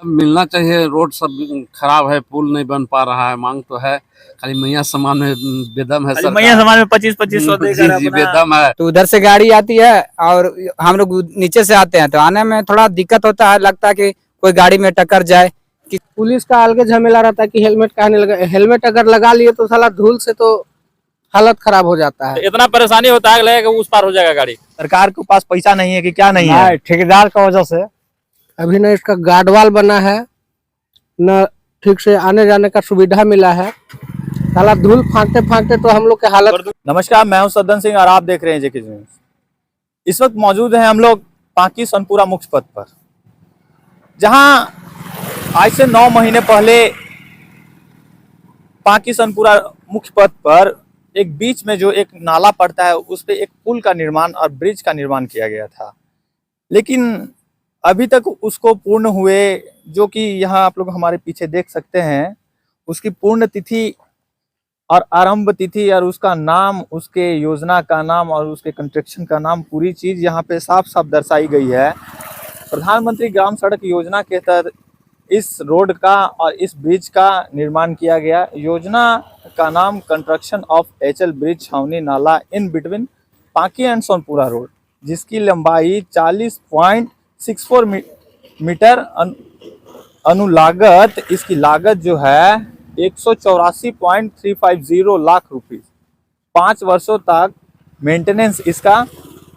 मिलना चाहिए। रोड सब खराब है, पुल नहीं बन पा रहा है। मांग तो है, खाली मैया समान में बेदम है सरकार। मैया समाज में 25-25 जी जी बेदम है। तो उधर से गाड़ी आती है और हम लोग नीचे से आते हैं तो आने में थोड़ा दिक्कत होता है, लगता है कि कोई गाड़ी में टक्कर जाए। कि पुलिस का अलग झमेला रहता है कि हेलमेट कहाँ नहीं लगा। हेलमेट अगर लगा लिए तो साला धूल से तो हालत खराब हो जाता है। इतना परेशानी होता है लगेगा उस पार हो जाएगा गाड़ी। सरकार के पास पैसा नहीं है कि क्या नहीं है? ठेकेदार का वजह से अभी न इसका गार्डवाल बना है, न ठीक से आने जाने का सुविधा मिला है। साला धूल फांकते फांकते तो हम लोग के हालत। नमस्कार, मैं हूं सदन सिंह और आप देख रहे हैं जेके न्यूज। इस वक्त मौजूद हैं हम लोग पांकी सोनपुरा मुख्य पथ पर, जहां आज से 9 महीने पहले पांकी सोनपुरा मुख्य पथ पर एक बीच में जो एक नाला पड़ता है उस पे एक पुल का निर्माण और ब्रिज का निर्माण किया गया था, लेकिन अभी तक उसको पूर्ण हुए, जो कि यहाँ आप लोग हमारे पीछे देख सकते हैं, उसकी पूर्ण तिथि और आरंभ तिथि और उसका नाम, उसके योजना का नाम और उसके कंस्ट्रक्शन का नाम, पूरी चीज यहाँ पे साफ साफ दर्शाई गई है। प्रधानमंत्री ग्राम सड़क योजना के तहत इस रोड का और इस ब्रिज का निर्माण किया गया। योजना का नाम कंस्ट्रक्शन ऑफ एचएल ब्रिज छावनी नाला in between Panki and Sonpura road, जिसकी लंबाई 40.64 मीटर अनुलागत, इसकी लागत जो है 184.350 लाख रुपीस। 5 वर्षों तक मेंटेनेंस इसका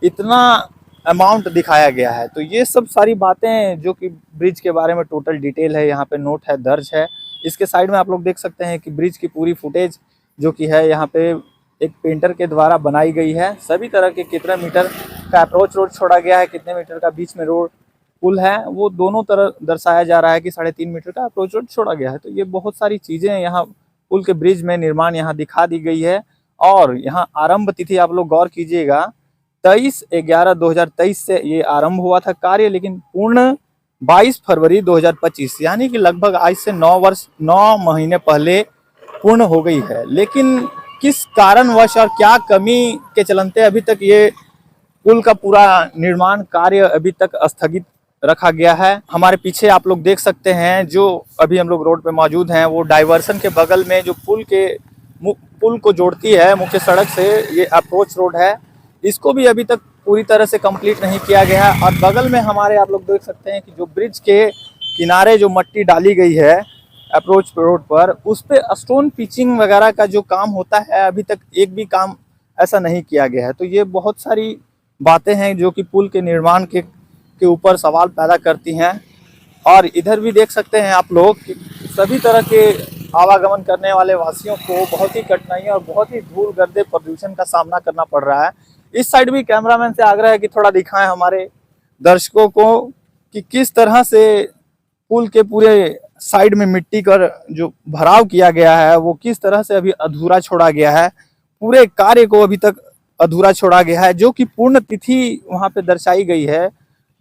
इतना अमाउंट दिखाया गया है। तो ये सब सारी बातें जो कि ब्रिज के बारे में टोटल डिटेल है, यहाँ पे नोट है, दर्ज है। इसके साइड में आप लोग देख सकते हैं कि ब्रिज की पूरी फुटेज जो कि है यहाँ पे एक पेंटर के द्वारा बनाई गई है। सभी तरह के कितने मीटर का अप्रोच रोड छोड़ा गया है, कितने मीटर का बीच में रोड पुल है, वो दोनों तरह दर्शाया जा रहा है कि 3.5 मीटर का अप्रोच रोड छोड़ा गया है। तो ये बहुत सारी चीजें यहाँ पुल के ब्रिज में निर्माण यहाँ दिखा दी गई है। और यहाँ आरंभ तिथि आप लोग गौर कीजिएगा, 23/11/2023 से ये आरंभ हुआ था कार्य, लेकिन पूर्ण 22 फरवरी 2025, यानी कि लगभग आज से 9 महीने पहले पूर्ण हो गई है। लेकिन किस कारणवश और क्या कमी के चलते अभी तक ये पुल का पूरा निर्माण कार्य अभी तक स्थगित रखा गया है। हमारे पीछे आप लोग देख सकते हैं, जो अभी हम लोग रोड पे मौजूद हैं, वो डाइवर्सन के बगल में जो पुल को जोड़ती है मुख्य सड़क से, ये अप्रोच रोड है, इसको भी अभी तक पूरी तरह से कंप्लीट नहीं किया गया है। और बगल में हमारे आप लोग देख सकते हैं कि जो ब्रिज के किनारे जो मट्टी डाली गई है अप्रोच रोड पर, उस पे स्टोन पिचिंग वगैरह का जो काम होता है, अभी तक एक भी काम ऐसा नहीं किया गया है। तो ये बहुत सारी बातें हैं जो कि पुल के निर्माण के ऊपर सवाल पैदा करती हैं। और इधर भी देख सकते हैं आप लोग कि सभी तरह के आवागमन करने वाले वासियों को बहुत ही कठिनाई और बहुत ही धूल गर्दे प्रदूषण का सामना करना पड़ रहा है। इस साइड भी कैमरामैन से आग्रह है कि थोड़ा दिखाएं हमारे दर्शकों को कि किस तरह से पुल के पूरे साइड में मिट्टी का जो भराव किया गया है वो किस तरह से अभी अधूरा छोड़ा गया है। पूरे कार्य को अभी तक अधूरा छोड़ा गया है, जो कि पूर्ण तिथि वहां पे दर्शाई गई है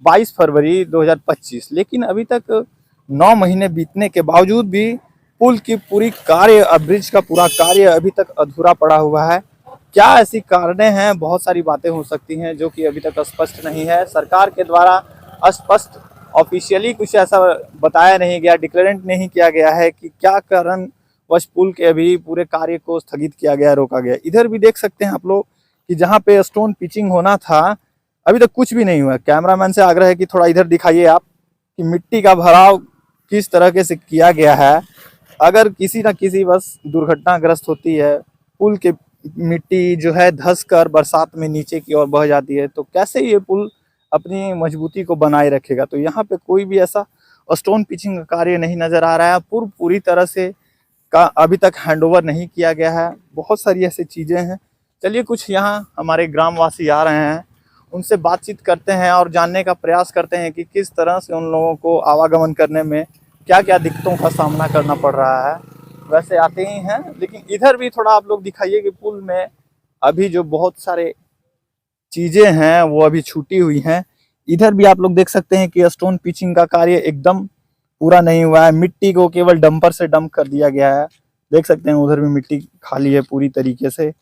22 फरवरी 2025। लेकिन अभी तक 9 महीने बीतने के बावजूद भी पुल की पूरी कार्य और ब्रिज का पूरा कार्य अभी तक अधूरा पड़ा हुआ है। क्या ऐसी कारणें हैं? बहुत सारी बातें हो सकती हैं जो कि अभी तक स्पष्ट नहीं है। सरकार के द्वारा स्पष्ट ऑफिशियली कुछ ऐसा बताया नहीं गया, डिक्लेरेंट नहीं किया गया है कि क्या कारणवश पुल के अभी पूरे कार्य को स्थगित किया गया, रोका गया। इधर भी देख सकते हैं आप लोग कि जहाँ पे स्टोन पिचिंग होना था अभी तक कुछ भी नहीं हुआ। कैमरामैन से आग्रह है कि थोड़ा इधर दिखाइए आप कि मिट्टी का भराव किस तरह से किया गया है। अगर किसी न किसी बस दुर्घटनाग्रस्त होती है, पुल के मिट्टी जो है धंस कर बरसात में नीचे की ओर बह जाती है, तो कैसे ये पुल अपनी मजबूती को बनाए रखेगा। तो यहाँ पे कोई भी ऐसा स्टोन पिचिंग का कार्य नहीं नजर आ रहा है। पूरी तरह से का अभी तक हैंडओवर नहीं किया गया है। बहुत सारी ऐसी चीजें हैं। चलिए कुछ यहाँ हमारे ग्रामवासी आ रहे हैं, उनसे बातचीत करते हैं और जानने का प्रयास करते हैं कि किस तरह से उन लोगों को आवागमन करने में क्या क्या दिक्कतों का सामना करना पड़ रहा है। वैसे आते ही हैं, लेकिन इधर भी थोड़ा आप लोग दिखाइए कि पुल में अभी जो बहुत सारे चीजें हैं वो अभी छूटी हुई हैं। इधर भी आप लोग देख सकते हैं कि स्टोन पिचिंग का कार्य एकदम पूरा नहीं हुआ है। मिट्टी को केवल डंपर से डंप कर दिया गया है। देख सकते हैं उधर भी मिट्टी खाली है, पूरी तरीके से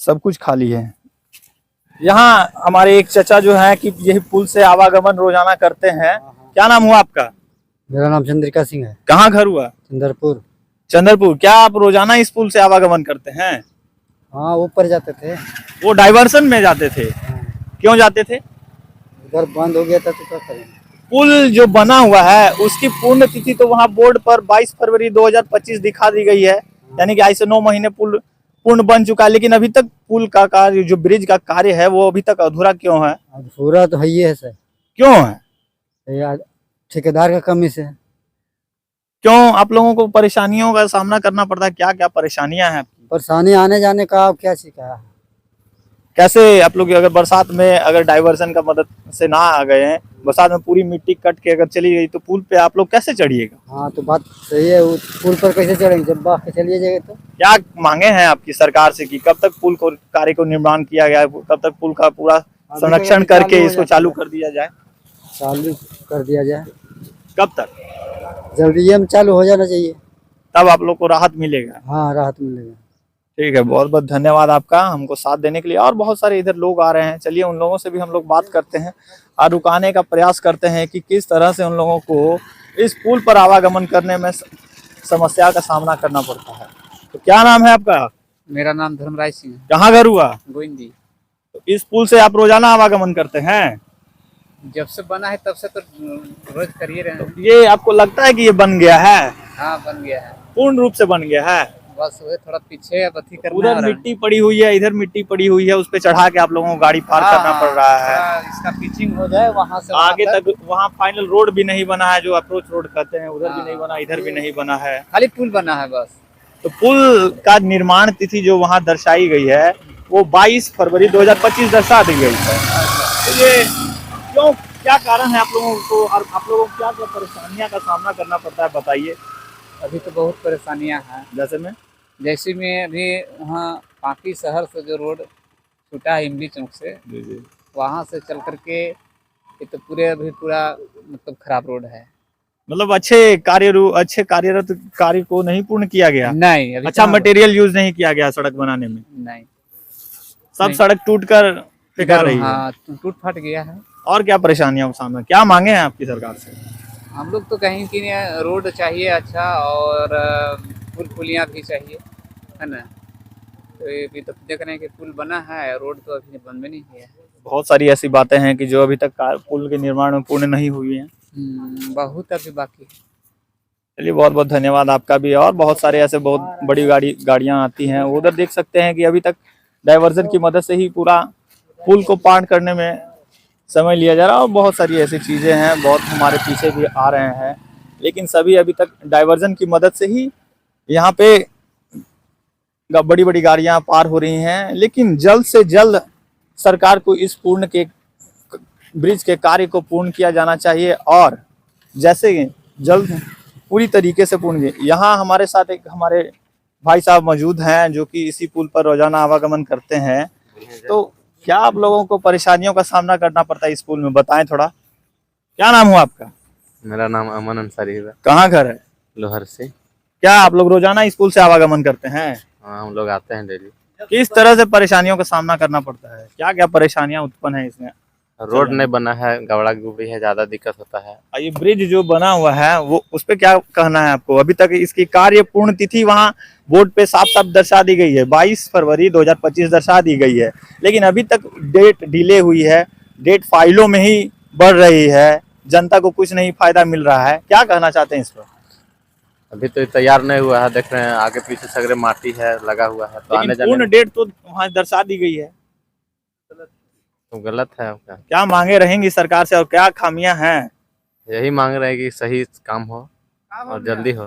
सब कुछ खाली है। यहाँ हमारे एक चचा जो है कि यही पुल से आवागमन रोजाना करते हैं। क्या नाम हुआ आपका? मेरा नाम चंद्रिका सिंह है। कहाँ घर हुआ? चंद्रपुर। चंद्रपुर। क्या आप रोजाना इस पुल से आवागमन करते हैं? हाँ, ऊपर जाते थे। वो डाइवर्सन में जाते थे? क्यों जाते थे? उधर बंद हो गया था तो क्या करेंगे। पुल जो बना हुआ है उसकी पूर्ण तिथि तो वहाँ बोर्ड पर 22 फरवरी 2025 दिखा दी गई है, यानी कि आज से 9 महीने पुल पूर्ण बन चुका है, लेकिन अभी तक पुल का कार्य, जो ब्रिज का कार्य है, वो अभी तक अधूरा क्यों है? अधूरा तो है ही है सर। क्यों है? यार, ठेकेदार का कमी से। क्यों आप लोगों को परेशानियों का सामना करना पड़ता है? क्या क्या परेशानियां हैं? परेशानी आने जाने का आप क्या सीखा है। कैसे आप लोग अगर बरसात में अगर डाइवर्सन का मदद से ना आ गए हैं, बरसात में पूरी मिट्टी कट के अगर चली गई तो पुल पे आप लोग कैसे चढ़िएगा? हाँ तो बात सही है, वो पुल पर कैसे चढ़ेंगे जब बाह के चलिए जाएगा तो। क्या मांगे हैं आपकी सरकार से कि कब तक पुल को कार्य को निर्माण किया गया, कब तक पुल का पूरा संरक्षण करके इसको चालू कर दिया जाए? चालू कर दिया जाए। कब तक? जल्दी में चालू हो जाना चाहिए, तब आप लोग को राहत मिलेगा। हाँ राहत मिलेगा। ठीक है, बहुत बहुत धन्यवाद आपका हमको साथ देने के लिए। और बहुत सारे इधर लोग आ रहे हैं, चलिए उन लोगों से भी हम लोग बात करते हैं और रुकाने का प्रयास करते हैं कि किस तरह से उन लोगों को इस पुल पर आवागमन करने में समस्या का सामना करना पड़ता है। तो क्या नाम है आपका? मेरा नाम धर्मराज सिंह है। कहाँ घर हुआ? गोविंदी। तो इस पुल से आप रोजाना आवागमन करते हैं? जब से बना है तब से तो रोज करिए रहे हैं। ये आपको लगता है कि ये बन गया है? हाँ बन गया है, पूर्ण रूप से बन गया है? बस वो थोड़ा पीछे अथी करना उधर है। मिट्टी पड़ी हुई है, इधर मिट्टी पड़ी हुई है, उस पे चढ़ा के आप लोगों को गाड़ी पार करना पड़ रहा है। इसका पिचिंग हो जाए वहाँ से आगे तक वहाँ फाइनल रोड भी नहीं बना है, जो अप्रोच रोड कहते हैं, उधर भी नहीं बना, इधर भी नहीं बना है, खाली पुल बना है बस। तो पुल का निर्माण तिथि जो वहाँ दर्शाई गई है वो 22 फरवरी 2025 दर्शा दी गई है। तो ये क्यों, क्या कारण है आप लोगों को, और आप लोगों को क्या क्या परेशानियां का सामना करना पड़ता है, बताइए। अभी तो बहुत परेशानियां हैं, जैसे में अभी वहाँ पाकी शहर से जो रोड छूटा है इमली चौक से, वहाँ से चल करके ये तो पूरे अभी पूरा मतलब खराब रोड है। मतलब अच्छे कार्यरत कार्य को नहीं पूर्ण किया गया? नहीं, अभी अच्छा मटेरियल यूज नहीं किया गया सड़क बनाने में? नहीं, सब नहीं। सड़क टूट कर फेंका रही है। हाँ टूट फट गया है। और क्या परेशानियों का सामना, क्या मांगे हैं आपकी सरकार से? हम लोग तो कहीं कि रोड चाहिए अच्छा, और पुल पुलियाँ भी चाहिए, है ना। तो ये भी तो देख रहे हैं कि पुल बना है, रोड तो अभी बन भी नहीं किया है। बहुत सारी ऐसी बातें हैं कि जो अभी तक पुल के निर्माण में पूर्ण नहीं हुई हैं। बहुत अभी बाकी है। चलिए बहुत बहुत धन्यवाद आपका भी। और बहुत सारे ऐसे बहुत बड़ी गाड़ियां आती हैं, उधर देख सकते हैं कि अभी तक डाइवर्जन की मदद से ही पूरा पुल को पार करने में समय लिया जा रहा है। और बहुत सारी ऐसी चीज़ें हैं, बहुत हमारे पीछे भी आ रहे हैं, लेकिन सभी अभी तक डाइवर्जन की मदद से ही यहाँ पे बड़ी बड़ी गाड़ियाँ पार हो रही हैं। लेकिन जल्द से जल्द सरकार को इस ब्रिज के कार्य को पूर्ण किया जाना चाहिए, और जैसे जल्द पूरी तरीके से पूर्ण। यहाँ हमारे साथ एक हमारे भाई साहब मौजूद हैं जो कि इसी पुल पर रोजाना आवागमन करते हैं। तो क्या आप लोगों को परेशानियों का सामना करना पड़ता है इस पुल में, बताएं थोड़ा। क्या नाम हुआ आपका? मेरा नाम अमन अंसारी है। कहाँ घर है? लोहर से। क्या आप लोग रोजाना इस पुल से आवागमन करते हैं? हाँ, हम लोग आते हैं डेली। किस तरह से परेशानियों का सामना करना पड़ता है, क्या क्या परेशानियां उत्पन्न है इसमें? रोड नहीं बना है, गवड़ा गुबड़ी है, ज्यादा दिक्कत होता है। ये ब्रिज जो बना हुआ है वो, उस पे क्या कहना है आपको? अभी तक इसकी कार्य पूर्ण तिथि वहाँ बोर्ड पे साफ साफ दर्शा दी गई है, 22 फरवरी 2025 दर्शा दी गई है, लेकिन अभी तक डेट डिले हुई है, डेट फाइलों में ही बढ़ रही है, जनता को कुछ नहीं फायदा मिल रहा है। क्या कहना चाहते हैं इस पर? अभी तो तैयार नहीं हुआ है, देख रहे हैं आगे पीछे सगरे माटी है लगा हुआ है, तो आने जाने पूर्ण डेट तो वहाँ दर्शा दी गई है, तो गलत है आपका। क्या मांगे रहेंगी सरकार से और क्या खामियां हैं? यही मांग रहे हैं कि सही काम हो और जल्दी हो।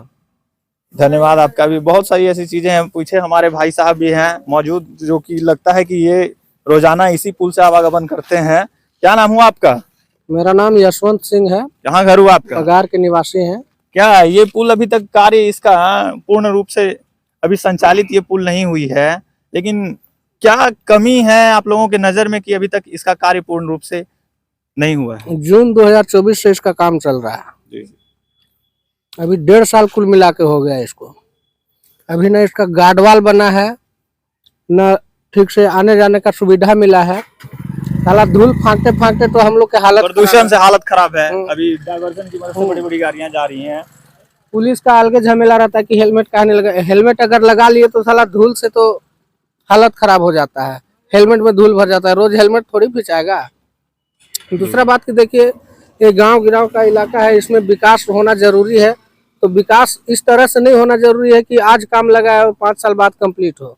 धन्यवाद आपका भी। बहुत सारी ऐसी चीजें हैं, पीछे हमारे भाई साहब भी हैं मौजूद, जो कि लगता है कि ये रोजाना इसी पुल से आवागमन करते हैं। क्या नाम हुआ आपका? मेरा नाम यशवंत सिंह है। कहाँ घर हुआ आपका? पगार के निवासी हैं। क्या ये पुल अभी तक कार्य इसका पूर्ण रूप से अभी संचालित ये पुल नहीं हुई है, लेकिन क्या कमी है आप लोगों के नजर में कि अभी तक इसका कार्य पूर्ण रूप से नहीं हुआ है? जून 2024 से इसका काम चल रहा है, अभी 1.5 साल कुल मिला के हो गया इसको। अभी न इसका गार्डवाल बना है, न ठीक से आने जाने का सुविधा मिला है, साला धूल फांकते फांकते तो हम लोग के हालत प्रदूषण से हालत खराब है। अभी डाइवर्जन की वजह से बड़ी बड़ी गाड़ियां जा रही हैं। पुलिस का अलग झमेला रहता है कि हेलमेट काहे नहीं लगा। हेलमेट अगर लगा लिए तो साला धूल से तो हालत खराब हो जाता है। हेलमेट में धूल भर जाता है, रोज हेलमेट थोड़ी खिंचाएगा। दूसरा बात कि देखिए, ये गांव गिराव का इलाका है, इसमें विकास होना जरूरी है। तो विकास इस तरह से नहीं होना जरूरी है कि आज काम लगा है और 5 साल बाद कंप्लीट हो।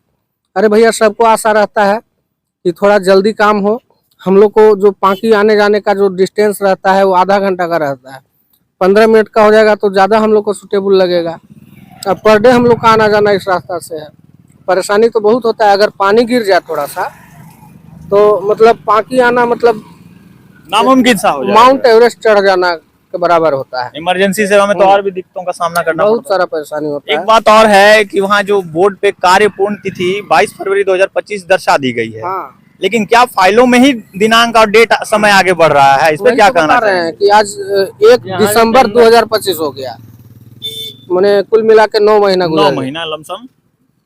अरे भैया, सबको आशा रहता है कि थोड़ा जल्दी काम हो। हम लोग को जो पांकी आने जाने का जो डिस्टेंस रहता है वो आधा घंटा का रहता है। 15 मिनट का हो जाएगा तो ज़्यादा हम लोग को सूटेबल लगेगा। अब पर डे हम लोग का आना जाना इस रास्ता से है। परेशानी तो बहुत होता है। अगर पानी गिर जाए थोड़ा सा तो मतलब पांकी आना मतलब नामुमकिन सा हो जाएगा। माउंट एवरेस्ट चढ़ जाना के बराबर होता है। इमरजेंसी सेवा में तो और भी दिक्कतों का सामना करना बहुत पड़ता है। सारा परेशानी होता एक है। बात और है कि वहाँ जो बोर्ड पे कार्य पूर्ण तिथि 22 फरवरी 2025 दर्शा दी गई है। हाँ, लेकिन क्या फाइलों में ही दिनांक और डेट समय आगे बढ़ रहा है? इस पे वही क्या तो कहना बता रहे हैं चाहिए? कि आज 1 दिसंबर 2025 हो गया। मैंने कुल मिला के 9 महीना 9 गुजर महीना लमसम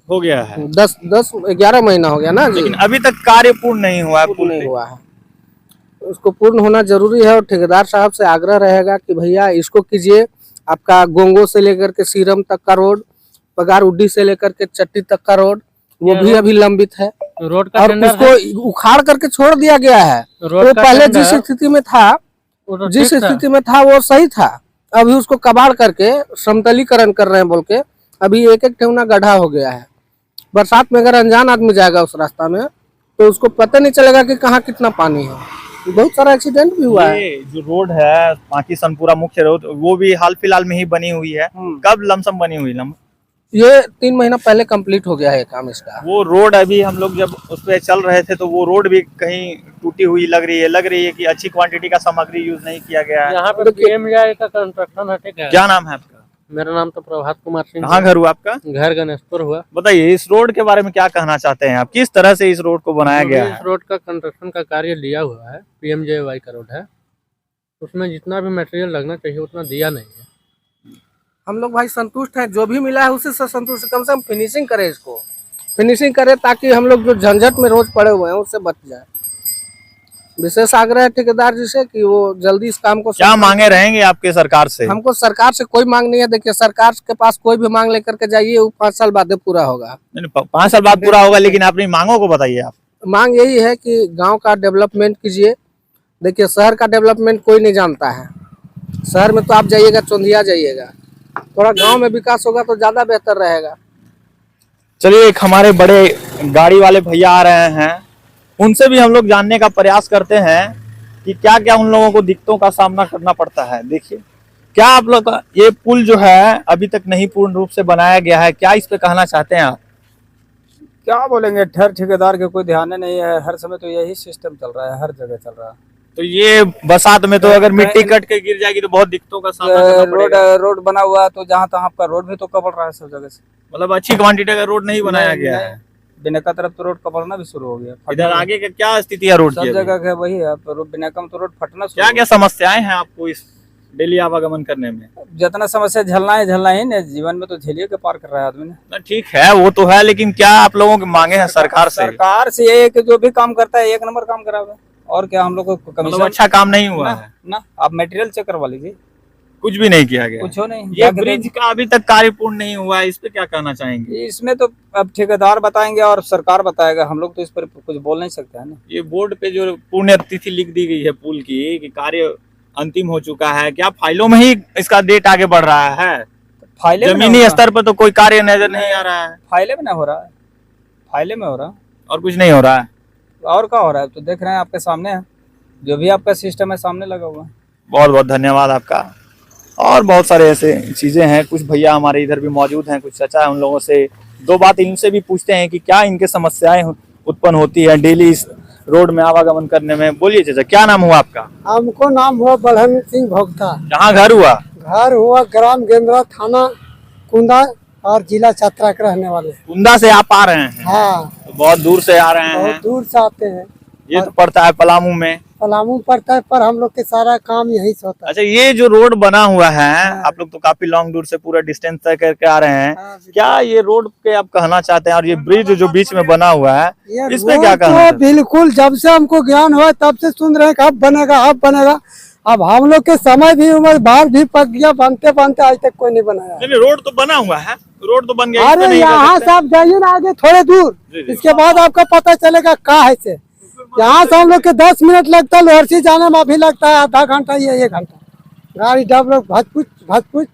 हो गया है। 11 महीना हो गया ना जी। लेकिन अभी तक कार्य पूर्ण नहीं हुआ है। पूर्ण नहीं हुआ है। उसको पूर्ण होना जरूरी है और ठेकेदार साहब से आग्रह रहेगा कि भैया इसको कीजिए। आपका गोंगो से लेकर के सीरम तक का रोड, पगार उड्डी से लेकर के चट्टी तक का रोड, वो भी अभी लंबित है। रोड का और उसको उखाड़ करके छोड़ दिया गया है। वो पहले जिस स्थिति में था वो सही था। अभी उसको कबाड़ करके समतलीकरण कर रहे हैं बोल के अभी एक ठेवना गड्ढा हो गया है। बरसात में अगर अनजान आदमी जाएगा उस रास्ता में तो उसको पता नहीं चलेगा कि कहाँ कितना पानी है। बहुत सारा एक्सीडेंट भी हुआ है। ये जो रोड है पांकी सनपुरा मुख्य रोड, वो भी हाल फिलहाल में ही बनी हुई है। कब लमसम बनी हुई? ये 3 महीना पहले कंप्लीट हो गया है काम इसका। वो रोड अभी हम लोग जब उस पे चल रहे थे तो वो रोड भी कहीं टूटी हुई लग रही है कि अच्छी क्वांटिटी का सामग्री यूज नहीं किया गया है। यहाँ पे पीएमजे का कंस्ट्रक्शन है, ठीक है। क्या नाम है आपका? मेरा नाम तो प्रभात कुमार सिंह। कहाँ घर हुआ आपका? घर गणेशपुर हुआ। बताइए इस रोड के बारे में क्या कहना चाहते हैं आप? किस तरह से इस रोड को बनाया गया इस है? रोड का कंस्ट्रक्शन का कार्य लिया हुआ है, पीएमजेएवाई का रोड है। उसमें जितना भी मटेरियल लगना चाहिए उतना दिया नहीं है। हम लोग भाई संतुष्ट हैं, जो भी मिला है उसी से संतुष्ट। कम से कम फिनिशिंग करे, इसको फिनिशिंग करे ताकि हम लोग जो झंझट में रोज पड़े हुए हैं उससे बच जाए। विशेष आग्रह है ठेकेदार जी से कि वो जल्दी इस काम को। क्या मांगे रहेंगे आपके सरकार से? हमको सरकार से कोई मांग नहीं है। देखिए, सरकार के पास कोई भी मांग लेकर के जाइए, वो 5 साल बाद पूरा होगा। 5 साल बाद पूरा होगा, लेकिन अपनी मांगों को बताइए आप। मांग यही है कि गांव का डेवलपमेंट कीजिए। देखिए, शहर का डेवलपमेंट कोई नहीं जानता है। शहर में तो आप जाइएगा चौंधिया जाइएगा, थोड़ा गांव में विकास होगा तो ज्यादा बेहतर रहेगा। चलिए, एक हमारे बड़े गाड़ी वाले भैया आ रहे हैं, उनसे भी हम लोग जानने का प्रयास करते हैं कि क्या क्या उन लोगों को दिक्कतों का सामना करना पड़ता है। देखिए, क्या आप लोग का ये पुल जो है अभी तक नहीं पूर्ण रूप से बनाया गया है, क्या इस पे कहना चाहते हैं आप? क्या बोलेंगे, ठेकेदार के कोई ध्यान नहीं है। हर समय तो यही सिस्टम चल रहा है, हर जगह चल रहा है। तो ये बरसात में तो अगर मिट्टी कट के गिर जाएगी तो बहुत दिक्कतों का सामना करना पड़ेगा। रोड बना हुआ है तो जहाँ तहाँ आपका रोड भी तो कपड़ रहा है सब जगह से। मतलब अच्छी क्वांटिटी का रोड नहीं बनाया गया है। बिनेका तरफ तो रोड कपड़ना भी शुरू हो गया। इधर आगे का क्या स्थिति है रोड सब की? जगह का वही है, बिनेका में तो रोड फटना शुरू। क्या क्या समस्याएं हैं आपको इस डेली आवागमन करने में? जितना समस्या झेलना ही ना, जीवन में तो झेलिए के पार कर रहा है आदमी ने। ठीक है, वो तो है, लेकिन क्या आप लोगों की मांगे हैं सरकार से? सरकार से ये है कि जो भी काम करता है 1 नंबर काम करावे। और क्या, हम लोग को मतलब कमीशन अच्छा काम नहीं हुआ है ना। आप मटेरियल चेक करवा लीजिए, कुछ भी नहीं किया गया। कुछ हो नहीं। ये ब्रिज का अभी तक कार्य पूर्ण नहीं हुआ है, इस पे क्या कहना चाहेंगे? इसमें तो अब ठेकेदार बताएंगे और सरकार बताएगा, हम लोग तो इस पर कुछ बोल नहीं सकते हैं ना। ये बोर्ड पे जो पुण्य तिथि लिख दी गई है पुल की कि कार्य अंतिम हो चुका है, क्या फाइलों में ही इसका डेट आगे बढ़ रहा है? फाइले में जमीनी स्तर पर तो कोई कार्य नजर नहीं आ रहा है। फाइले में ना हो रहा है, फाइले में हो रहा है और कुछ नहीं हो रहा है। और क्या हो रहा है तो देख रहे हैं, आपके सामने है। जो भी आपका सिस्टम है सामने लगा हुआ है। बहुत बहुत धन्यवाद आपका। और बहुत सारे ऐसे चीजें हैं। कुछ भैया हमारे इधर भी मौजूद हैं, कुछ चाचा है, उन लोगों से 2 बात इनसे भी पूछते हैं कि क्या इनके समस्याएं उत्पन्न होती है डेली इस रोड में आवागमन करने में। बोलिए चाचा, क्या नाम हुआ आपका? हमको नाम हुआ बलहन सिंह भोक्ता। कहाँ घर हुआ? घर हुआ ग्राम गेंद्रा, थाना कुंदा और जिला छतरा के रहने वाले। कुंदा से आप आ रहे हैं? हाँ, तो बहुत दूर से आ रहे हैं। दूर से आते हैं। ये तो पड़ता है पलामू में। पलामू पड़ता है, पर हम लोग के सारा काम यहीं से होता है। अच्छा, ये जो रोड बना हुआ है, आप लोग तो काफी लॉन्ग दूर से पूरा डिस्टेंस तय करके आ रहे हैं, क्या ये रोड पे आप कहना चाहते हैं? और ये ब्रिज जो बीच में बना हुआ है, इस पे क्या कहना तो बिल्कुल जब से हमको ज्ञान हुआ तब से सुन रहे हैं कि अब बनेगा अब बनेगा। अब हम लोग के समय भी उम्र बाढ़ भी पक गया, बनते बनते आज तक कोई नहीं बनाया। नहीं, रोड तो बना हुआ है, रोड तो बन गया। अरे यहाँ से आप जाइए ना आगे थोड़े दूर, इसके बाद आपका पता चलेगा कहाँ है से। यहाँ से हम लोग के 10 मिनट लगता है, लोहरसी जाने में अभी लगता है आधा घंटा या 1 घंटा। गाड़ी डब लोग भजपुच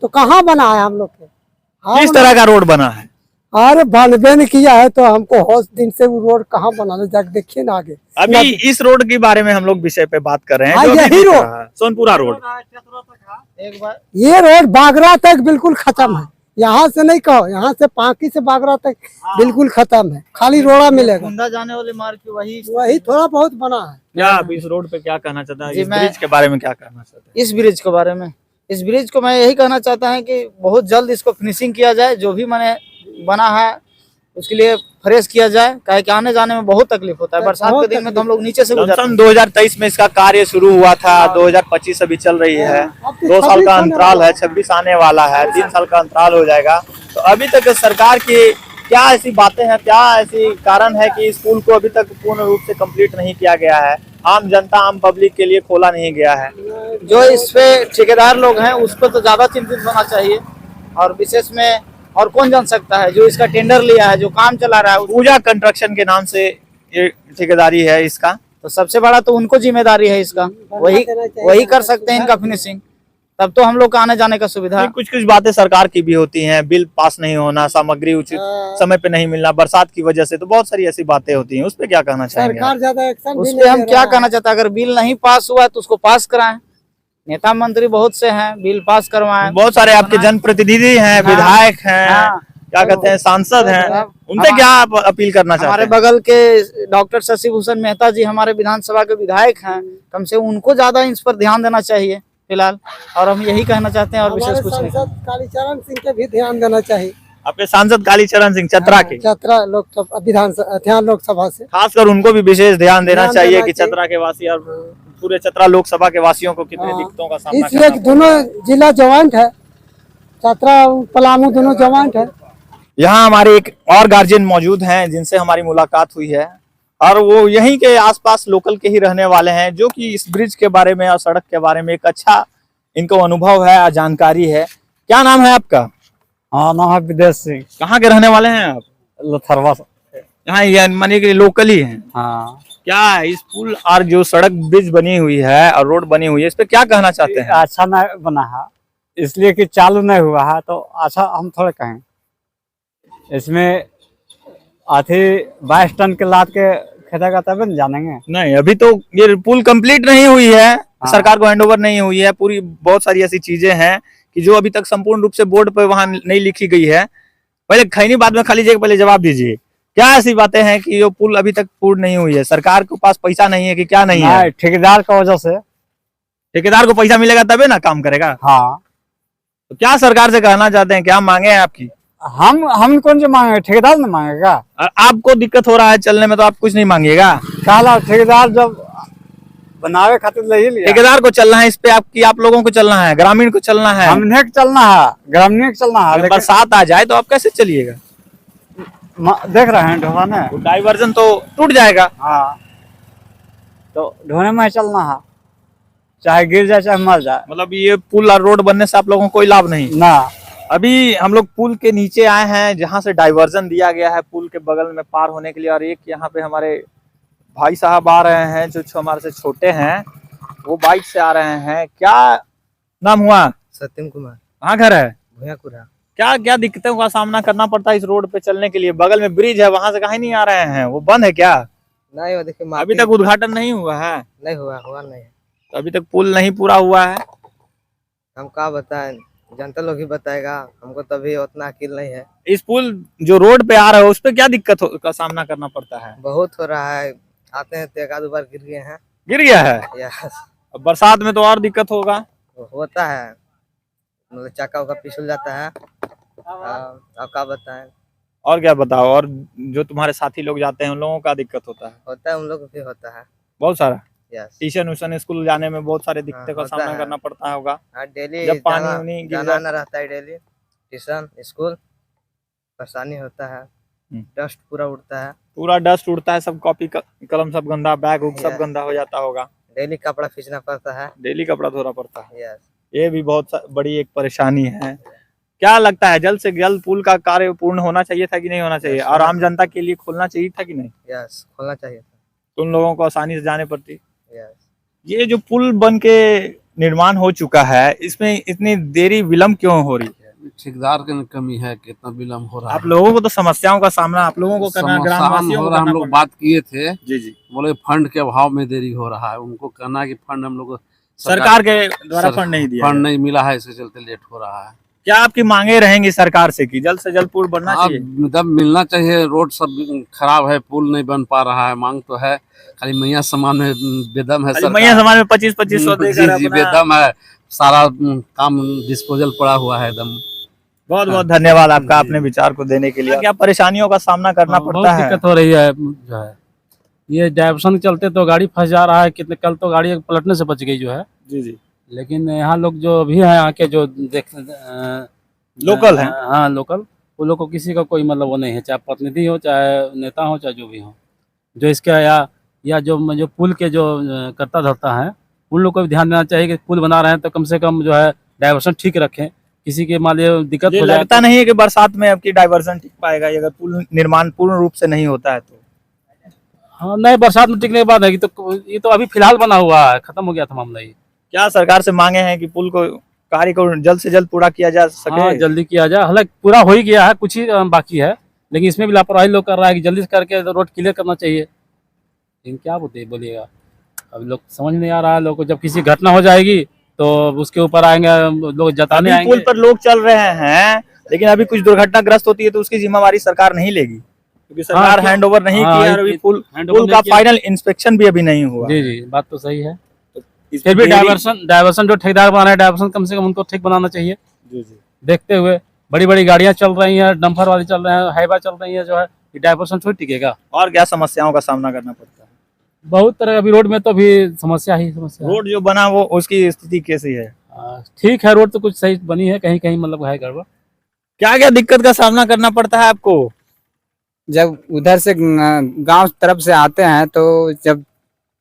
तो कहाँ बना है हम लोग के? किस तरह का रोड बना है? अरे बनबे नहीं किया है तो हमको होश दिन से वो रोड कहाँ बना है, जाके देखिए ना आगे। अभी इस रोड के बारे में हम लोग विषय पे बात कर रहे हैं। यही रोड सोनपुरा रोड, ये रोड बागरा तक बिल्कुल खत्म है। यहाँ से नहीं कहो, यहाँ से पांकी से बागरा तक बिल्कुल खत्म है, खाली रोड़ा मिलेगा। जाने वाले मार्ग की वही थोड़ा बहुत बना है। क्या आप इस रोड पे क्या कहना चाहते हैं? इस ब्रिज के बारे में क्या कहना चाहते हैं? इस ब्रिज के बारे में, इस ब्रिज को मैं यही कहना चाहता हूँ कि बहुत जल्द इसको फिनिशिंग किया जाए। जो भी मैंने बना है उसके लिए फ्रेश किया जाए, काहे कि आने जाने में बहुत तकलीफ होता है। बरसात के दिन में तो हम लोग नीचे से गुजरते हैं। 2023 में इसका कार्य शुरू हुआ था, 2025 अभी चल रही है, 2 साल का अंतराल है, 26 आने वाला है, 3 साल का अंतराल हो जाएगा। तो अभी तक सरकार की क्या ऐसी बातें हैं, क्या ऐसी कारण है कि इस पुल को अभी तक पूर्ण रूप से कंप्लीट नहीं किया गया है, आम जनता आम पब्लिक के लिए खोला नहीं गया है? जो इस पे ठेकेदार लोग हैं उस पर तो ज्यादा चिंतित होना चाहिए, और विशेष में और कौन जान सकता है जो इसका टेंडर लिया है, जो काम चला रहा है। पूजा कंस्ट्रक्शन के नाम से ये ठेकेदारी है इसका, तो सबसे बड़ा तो उनको जिम्मेदारी है इसका, वही कर सकते हैं इनका फिनिशिंग, तब तो हम लोग का आने जाने का सुविधा। कुछ बातें सरकार की भी होती हैं, बिल पास नहीं होना, सामग्री उचित समय पे नहीं मिलना, बरसात की वजह से, तो बहुत सारी ऐसी बातें होती हैं। उस पर क्या कहना चाहेंगे? सरकार ज्यादा एक्शन उस पर हम क्या कहना चाहते हैं, अगर बिल नहीं पास हुआ तो उसको पास कराएं। नेता मंत्री बहुत से हैं, बिल पास करवाएं। बहुत सारे आपके जनप्रतिनिधि हैं, विधायक हैं, क्या कहते हैं, सांसद हैं, उनसे क्या आप अपील करना चाहते हैं? हमारे बगल के डॉक्टर शशि भूषण मेहता जी हमारे विधानसभा के विधायक हैं, कम से कम उनको ज्यादा इस पर ध्यान देना चाहिए फिलहाल, और हम यही कहना चाहते हैं और विशेष कुछ नहीं। कालीचरण सिंह के भी ध्यान देना चाहिए। आपके सांसद कालीचरण सिंह चतरा के, चतरा लोकसभा विधानसभा लोकसभा से खासकर उनको भी विशेष ध्यान देना चाहिए कि चतरा के वासी और पूरे चतरा लोकसभा के वासियों को कितनी दिक्कतों का सामना इसलिए करना। दोनों जिला ज्वाइंट है, चतरा पलामू दोनों ज्वाइंट है। यहाँ हमारे एक और गार्जियन मौजूद हैं जिनसे हमारी मुलाकात हुई है, और वो यहीं के आसपास लोकल के ही रहने वाले हैं, जो कि इस ब्रिज के बारे में और सड़क के बारे में एक अच्छा इनको अनुभव है, जानकारी है। क्या नाम है आपका? हाँ, नाम है विदेश सिंह, कहाँ के रहने वाले हैं आप? लथरवा। यहाँ मानी कि लोकल ही है। हाँ, क्या इस पुल और जो सड़क ब्रिज बनी हुई है और रोड बनी हुई है, इस पे क्या कहना चाहते हैं? अच्छा नहीं बना है, इसलिए कि चालू नहीं हुआ है, तो अच्छा हम थोड़े कहें। इसमें आधी 22 टन के लाद के खेदेगा तब न जानेंगे। नहीं, अभी तो ये पुल कंप्लीट नहीं हुई है, सरकार को हैंडओवर नहीं हुई है, पूरी बहुत सारी ऐसी चीजें हैं कि जो अभी तक संपूर्ण रूप से बोर्ड पे वहां नहीं लिखी गई है। पहले खैनी बाद में खा लीजिए, पहले जवाब दीजिए, क्या ऐसी बातें हैं कि जो पुल अभी तक पूर्ण नहीं हुई है? सरकार के पास पैसा नहीं है कि क्या नहीं है? ठेकेदार का वजह से। ठेकेदार को पैसा मिलेगा तबे ना काम करेगा। हाँ, तो क्या सरकार से कहना चाहते हैं, क्या मांगे हैं आपकी? हम कौन से मांगे, ठेकेदार ने मांगेगा। और आपको दिक्कत हो रहा है चलने में तो आप कुछ नहीं मांगिएगा? काला ठेकेदार जब बनावे खातिर ले ही लिया। ठेकेदार को चलना है इस पे, आपकी आप लोगों को चलना है, ग्रामीण को चलना है, हमने चलना है, ग्रामीण चलना है। अगर बरसात आ जाए तो आप कैसे चलिएगा? देख रहे हैं ढोने, डाइवर्जन तो टूट जाएगा। हाँ, तो ढोने में चलना है, चाहे गिर जाए चाहे मर जाए। मतलब ये पुल और रोड बनने से आप लोगों को कोई लाभ नहीं ना। अभी हम लोग पुल के नीचे आए हैं, जहां से डाइवर्जन दिया गया है पुल के बगल में पार होने के लिए, और एक यहाँ पे हमारे भाई साहब आ रहे हैं जो हमारे से छोटे हैं, वो बाइक से आ रहे हैं। क्या नाम हुआ? सत्यम कुमार। कहाँ घर है? भैयापुरा। क्या क्या दिक्कतों का सामना करना पड़ता है इस रोड पे चलने के लिए? बगल में ब्रिज है, वहां से कहीं नहीं आ रहे हैं, वो बंद है क्या? नहीं, देखिए अभी तक उद्घाटन नहीं हुआ है? नहीं हुआ नहीं। तो अभी तक पुल नहीं पूरा हुआ है। हम क्या बताएं, जनता लोग ही बताएगा, हमको तभी उतना अकील नहीं है। इस पुल जो रोड पे आ रहा है उस पे क्या दिक्कत का सामना करना पड़ता है? बहुत हो रहा है, आते हैं तो एक आध बार गिर गए हैं। गिर गया है? यस। अब बरसात में तो और दिक्कत होगा। होता है, मतलब चक्का उक्का पिछल जाता है। आप क्या बताएं। और क्या बताओ, और जो तुम्हारे साथी लोग जाते हैं उन लोगों का दिक्कत होता है? होता है, उन लोग को भी होता है। बहुत सारा। यस ट्यूशन उशन स्कूल जाने में बहुत सारे दिक्कतों का होता सामना है। करना पड़ता होगा हाँ डेली जब पानी उनी गिर जाना आना रहता है, डेली ट्यूशन स्कूल परेशानी होता है, डस्ट पूरा उड़ता है, पूरा डस्ट उड़ता है, सब कॉपी कलम सब गंदा, बैग उग सब Yes. गंदा हो जाता होगा, डेली कपड़ा खींचना पड़ता है। डेली कपड़ा धोना पड़ता है। यस ये भी बहुत बड़ी एक परेशानी है। क्या लगता है जल्द से जल्द पुल का कार्य पूर्ण होना चाहिए था कि नहीं होना चाहिए, Yes, और आम जनता के लिए खोलना चाहिए था कि नहीं, यस खोलना चाहिए था। तो उन लोगों को आसानी से जाने पड़ती। यस ये जो पुल बन के निर्माण हो चुका है, इसमें इतनी देरी विलम्ब क्यों हो रही है? ठेकेदार की कमी है, कितना विलम्ब हो रहा आप है। लोगों को तो समस्याओं का सामना आप लोगों को करना, समस्या ग्रामवासियों हो को रहा, हम करना लोग पड़ना। बात किए थे, जी जी, बोले फंड के अभाव में देरी हो रहा है। उनको कहना है कि फंड हम लोग को सरकार के द्वारा फंड नहीं दिया फंड गया। नहीं मिला है, इसके चलते लेट हो रहा है। क्या आपकी मांगे रहेंगी सरकार से कि जल्द से जल्द पुल बनना चाहिए? मतलब मिलना चाहिए, रोड सब खराब है, पुल नहीं बन पा रहा है। मांग तो है, खाली मैया सामान में बेदम है खाली सरकार। मैया समाज में 25-2500 जी देकर जी अपना- बेदम है, सारा काम डिस्पोजल पड़ा हुआ है एकदम। बहुत बहुत धन्यवाद आपका अपने विचार को देने के लिए। क्या परेशानियों का सामना करना पड़ता बहुत है? दिक्कत हो रही है जो है, ये डाइवर्सन के चलते तो गाड़ी फंस जा रहा है। कितने कल तो गाड़ी पलटने से बच गई जो है, जी जी, लेकिन यहाँ लोग जो भी हैं यहाँ के जो लोकल हैं। हाँ लोकल, वो लोग को किसी का कोई मतलब वो नहीं है, चाहे प्रतिनिधि हो, चाहे नेता हो, चाहे जो भी हो, जो इसका या जो पुल के जो करता धरता है, उन लोग को भी ध्यान देना चाहिए कि पुल बना रहे हैं तो कम से कम जो है डाइवर्सन ठीक रखें। किसी के मान लीजिए दिक्कत ये हो जाए लगता नहीं है कि बरसात में आपकी डाइवर्सन टिक पाएगा ये अगर पुल निर्माण पूर्ण रूप से नहीं होता है तो? हाँ नहीं, बरसात में टिकने के बाद है कि तो ये तो अभी फिलहाल बना हुआ है, खत्म हो गया था मामला ये। क्या सरकार से मांगे हैं कि पुल को कार्य को जल्द से जल्द पूरा किया जा सके? हाँ जल्दी किया जाए, हालांकि पूरा हो ही गया है, कुछ ही बाकी है, लेकिन इसमें भी लापरवाही लोग कर रहा है कि जल्दी से करके रोड क्लियर करना चाहिए। लेकिन क्या बोलिएगा, अब लोग समझ नहीं आ रहा है। लोग को जब किसी घटना हो जाएगी तो उसके ऊपर आएंगे लोग, जताने अभी आएंगे। पुल पर लोग चल रहे हैं, लेकिन अभी कुछ दुर्घटनाग्रस्त होती है तो उसकी जिम्मेवारी सरकार नहीं लेगी, क्योंकि सरकार हैंड ओवर नहीं हाँ, किया और अभी पुल हैंडओवर का नहीं किया। फाइनल इंस्पेक्शन भी अभी नहीं हुआ। जी जी, बात तो सही है। इस फिर भी देरी- डाइवर्सन जो ठेकेदार बना रहे हैं, डाइवर्सन कम से कम उनको ठीक बनाना चाहिए। जी जी, देखते हुए बड़ी बड़ी गाड़ियां चल रही हैं, डंपर वाली चल रहे हैं, हाईवा चल रही है, जो है डाइवर्सन थोड़ी टिकेगा। और क्या समस्याओं का सामना करना पड़ता है? बहुत तरह अभी रोड में तो भी समस्या ही समस्या है। रोड जो बना वो उसकी स्थिति कैसी है? ठीक है, रोड तो कुछ सही बनी है, कहीं कहीं मतलब है गड़बड़। क्या क्या दिक्कत का सामना करना पड़ता है आपको? जब उधर से गांव तरफ से आते हैं तो जब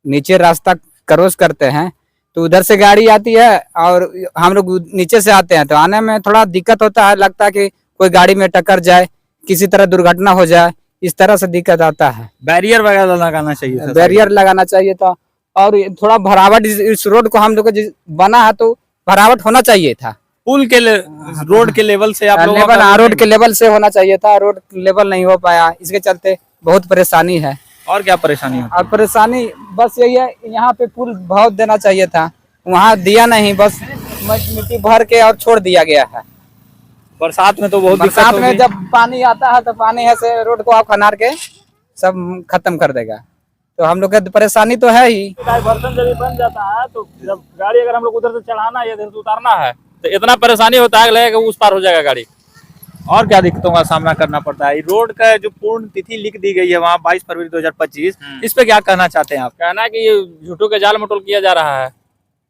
नीचे रास्ता क्रॉस करते हैं तो उधर से गाड़ी आती है और हम लोग नीचे से आते हैं तो आने में थोड़ा दिक्कत होता है। लगता है कि कोई गाड़ी में टक्कर जाए, किसी तरह दुर्घटना हो जाए, इस तरह से दिक्कत आता है। बैरियर वगैरह लगाना चाहिए था। बैरियर लगाना चाहिए था और थोड़ा भरावट इस रोड को हम लोग को बना है तो भरावट होना चाहिए था। पुल के रोड के लेवल से आप लोगों लेवल, का रोड के लेवल से होना चाहिए था, रोड लेवल नहीं हो पाया, इसके चलते बहुत परेशानी है। और क्या परेशानी है? और परेशानी बस यही है, यहाँ पे पुल बहुत देना चाहिए था, वहाँ दिया नहीं, बस मिट्टी भर के और छोड़ दिया गया है। बरसात में तो बहुत दिक्कत बरसात में होगी। जब पानी आता है तो पानी है से रोड को आप खनार के सब खत्म कर देगा, तो हम लोग का परेशानी तो है ही। डाइवर्सन जब बन जाता है तो जब गाड़ी अगर हम लोग उधर से चढ़ाना है, इधर से उतारना है, तो इतना परेशानी होता है लगेगा उस पार हो जाएगा गाड़ी। और क्या दिक्कतों का सामना करना पड़ता है? रोड का जो पूर्ण तिथि लिख दी गई है वहाँ 22 फरवरी 2025, इस पे क्या कहना चाहते हैं आप? कहना कि ये झूठों के जाल मटोल किया जा रहा है,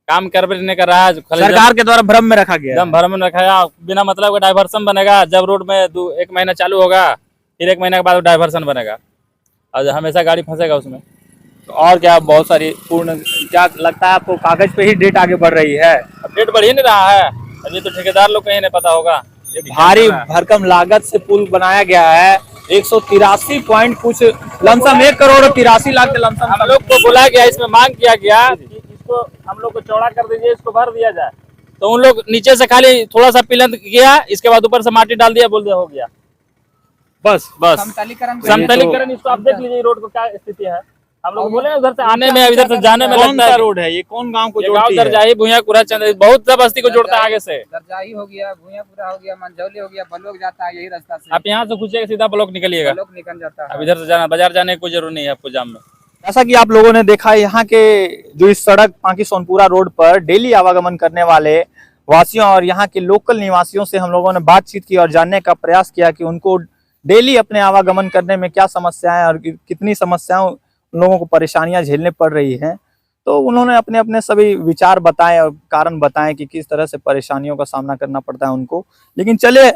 काम कर भी नहीं कर रहा है, सरकार के द्वारा भ्रम में रखा गया है। एकदम भ्रम में रखा, बिना मतलब का डाइवर्सन बनेगा। जब रोड में 1 महीना चालू होगा, फिर 1 महीने के बाद डाइवर्सन बनेगा और हमेशा गाड़ी फंसेगा उसमें। तो और क्या बहुत सारी पूर्ण, क्या लगता है आपको कागज पे ही डेट आगे बढ़ रही है? अब डेट बढ़ ही नहीं रहा है, अब ये तो ठेकेदार लोग कहीं नहीं पता होगा। ये भारी भरकम लागत से पुल बनाया गया है, 183 पॉइंट कुछ लमसम 1 करोड़ 83 लाख के लमसम हम लोग को बोला गया, इसमें मांग किया गया कि इसको हम लोग को चौड़ा कर दीजिए, इसको भर दिया जाए, तो उन लोग नीचे से खाली थोड़ा सा पिलंद किया, इसके बाद ऊपर से माटी डाल दिया, बोल दिया हो गया। बस समतलीकरण इसको आप देख लीजिए रोड को क्या स्थिति है। हम लोग बोले उधर से आने में, इधर से जाने में कौन लगता सा है। रोड है ये? कौन गांव को ये गाँव जोड़ती है? दरजाही, भुइया, कुरा, चंद, बहुत सा बस्ती को जोड़ता है आगे से। दरजाही हो गया, भूयापुरा हो गया, मंझौली हो गया, बलोग जाता है यही रास्ता से। आप यहाँ से घुसिएगा सीधा ब्लॉक निकलिएगा, बलोग निकल जाता है। अब इधर से जाना, बाजार जाने की कोई जरूरत नहीं है आपको जाम में। जैसा कि आप लोगों ने देखा, यहाँ के जो इस सड़क पांकी सोनपुरा रोड पर डेली आवागमन करने वाले वासियों और यहाँ के लोकल निवासियों से हम लोगों ने बातचीत की और जानने का प्रयास किया कि उनको डेली अपने आवागमन करने में क्या समस्याएं और कितनी समस्याओं उन लोगों को परेशानियां झेलने पड़ रही हैं। तो उन्होंने अपने अपने सभी विचार बताए और कारण बताए कि किस तरह से परेशानियों का सामना करना पड़ता है उनको। लेकिन चलिए,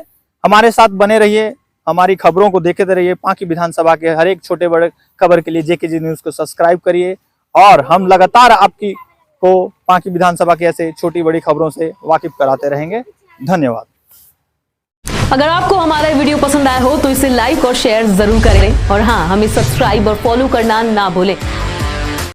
हमारे साथ बने रहिए, हमारी खबरों को देखते रहिए। पांकी विधानसभा के हर एक छोटे बड़े खबर के लिए JKG न्यूज़ को सब्सक्राइब करिए और हम लगातार आपकी को पांकी विधानसभा के ऐसे छोटी बड़ी खबरों से वाकिफ कराते रहेंगे। धन्यवाद। अगर आपको हमारा वीडियो पसंद आया हो तो इसे लाइक और शेयर जरूर करें और हाँ, हमें सब्सक्राइब और फॉलो करना ना भूलें